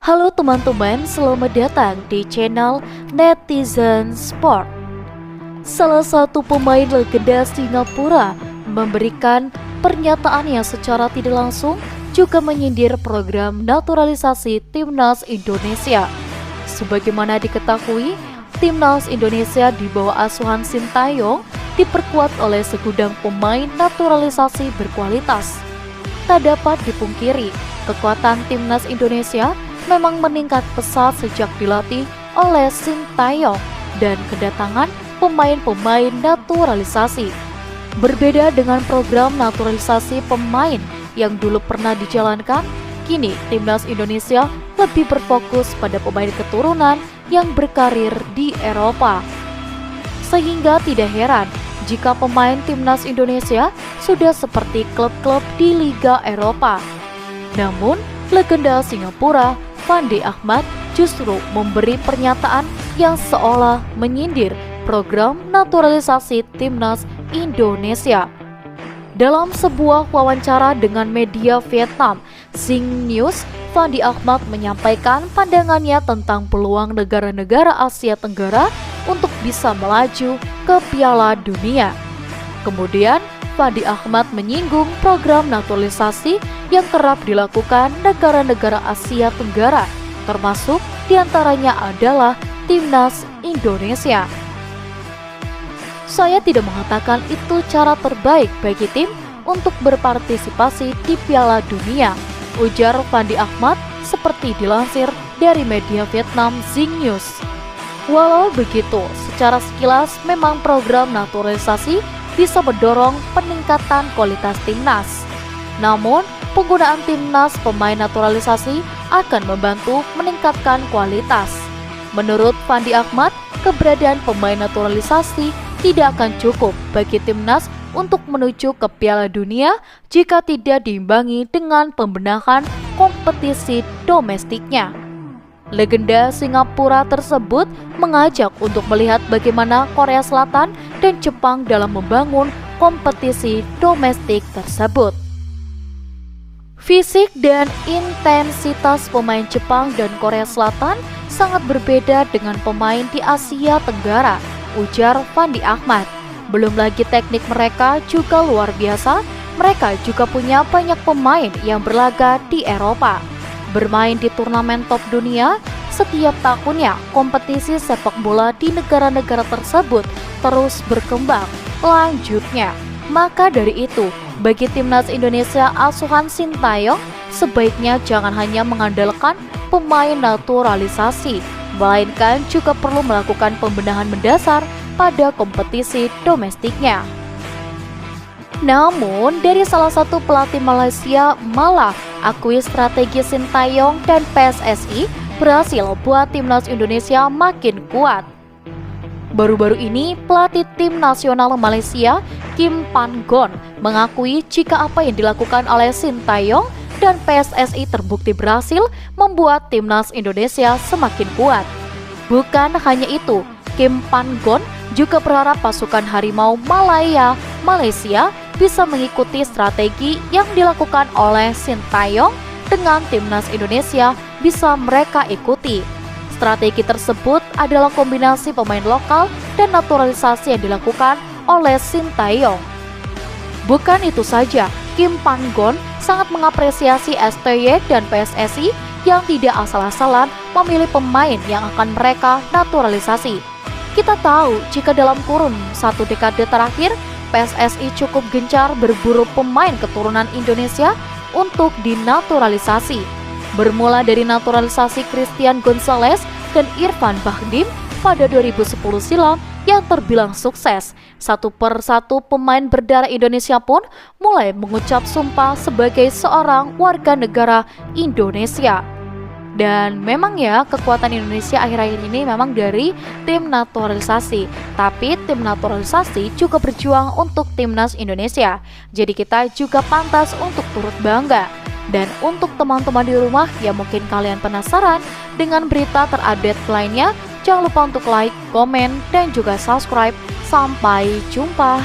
Halo teman-teman, selamat datang di channel Netizen Sport. Salah satu pemain legenda Singapura memberikan pernyataan yang secara tidak langsung juga menyindir program naturalisasi Timnas Indonesia. Sebagaimana diketahui, Timnas Indonesia di bawah asuhan Sintayong diperkuat oleh segudang pemain naturalisasi berkualitas. Tak dapat dipungkiri, kekuatan Timnas Indonesia memang meningkat pesat sejak dilatih oleh Sintayong dan kedatangan pemain-pemain naturalisasi. Berbeda dengan program naturalisasi pemain yang dulu pernah dijalankan, kini Timnas Indonesia lebih berfokus pada pemain keturunan yang berkarir di Eropa. Sehingga tidak heran jika pemain Timnas Indonesia sudah seperti klub-klub di Liga Eropa. Namun, legenda Singapura Fandi Ahmad justru memberi pernyataan yang seolah menyindir program naturalisasi Timnas Indonesia. Dalam sebuah wawancara dengan media Vietnam, Zing News, Fandi Ahmad menyampaikan pandangannya tentang peluang negara-negara Asia Tenggara untuk bisa melaju ke Piala Dunia. Kemudian, Fandi Ahmad menyinggung program naturalisasi yang kerap dilakukan negara-negara Asia Tenggara, termasuk diantaranya adalah Timnas Indonesia. Saya tidak mengatakan itu cara terbaik bagi tim untuk berpartisipasi di Piala Dunia, ujar Fandi Ahmad seperti dilansir dari media Vietnam Zing News. Walau begitu, secara sekilas memang program naturalisasi bisa mendorong peningkatan kualitas timnas. Namun, penggunaan timnas pemain naturalisasi akan membantu meningkatkan kualitas. Menurut Fandi Ahmad, keberadaan pemain naturalisasi tidak akan cukup bagi timnas untuk menuju ke Piala Dunia jika tidak diimbangi dengan pembenahan kompetisi domestiknya. Legenda Singapura tersebut mengajak untuk melihat bagaimana Korea Selatan dan Jepang dalam membangun kompetisi domestik tersebut. Fisik dan intensitas pemain Jepang dan Korea Selatan sangat berbeda dengan pemain di Asia Tenggara, ujar Fandi Ahmad. Belum lagi teknik mereka juga luar biasa, mereka juga punya banyak pemain yang berlaga di Eropa. Bermain di turnamen top dunia, setiap tahunnya kompetisi sepak bola di negara-negara tersebut terus berkembang. Lanjutnya, maka dari itu, bagi Timnas Indonesia asuhan Sintayong, sebaiknya jangan hanya mengandalkan pemain naturalisasi, melainkan juga perlu melakukan pembenahan mendasar pada kompetisi domestiknya. Namun, dari salah satu pelatih Malaysia malah akui strategi Sintayong dan PSSI berhasil buat Timnas Indonesia makin kuat. Baru-baru ini, pelatih tim nasional Malaysia, Kim Pan Gon, mengakui jika apa yang dilakukan oleh Sintayong dan PSSI terbukti berhasil membuat Timnas Indonesia semakin kuat. Bukan hanya itu, Kim Pan Gon juga berharap pasukan Harimau Malaysia bisa mengikuti strategi yang dilakukan oleh Sintayong dengan Timnas Indonesia bisa mereka ikuti. Strategi tersebut adalah kombinasi pemain lokal dan naturalisasi yang dilakukan oleh Sintayong. Bukan itu saja, Kim Pan Gon sangat mengapresiasi STY dan PSSI yang tidak asal-asalan memilih pemain yang akan mereka naturalisasi. Kita tahu jika dalam kurun 1 dekade terakhir, PSSI cukup gencar berburu pemain keturunan Indonesia untuk dinaturalisasi. Bermula dari naturalisasi Christian Gonzalez dan Irfan Bahdim pada 2010 silam yang terbilang sukses. Satu persatu pemain berdarah Indonesia pun mulai mengucap sumpah sebagai seorang warga negara Indonesia. Dan memang ya, kekuatan Indonesia akhir-akhir ini memang dari tim naturalisasi. Tapi tim naturalisasi juga berjuang untuk Timnas Indonesia. Jadi kita juga pantas untuk turut bangga. Dan untuk teman-teman di rumah yang mungkin kalian penasaran dengan berita terupdate lainnya, jangan lupa untuk like, komen, dan juga subscribe. Sampai jumpa.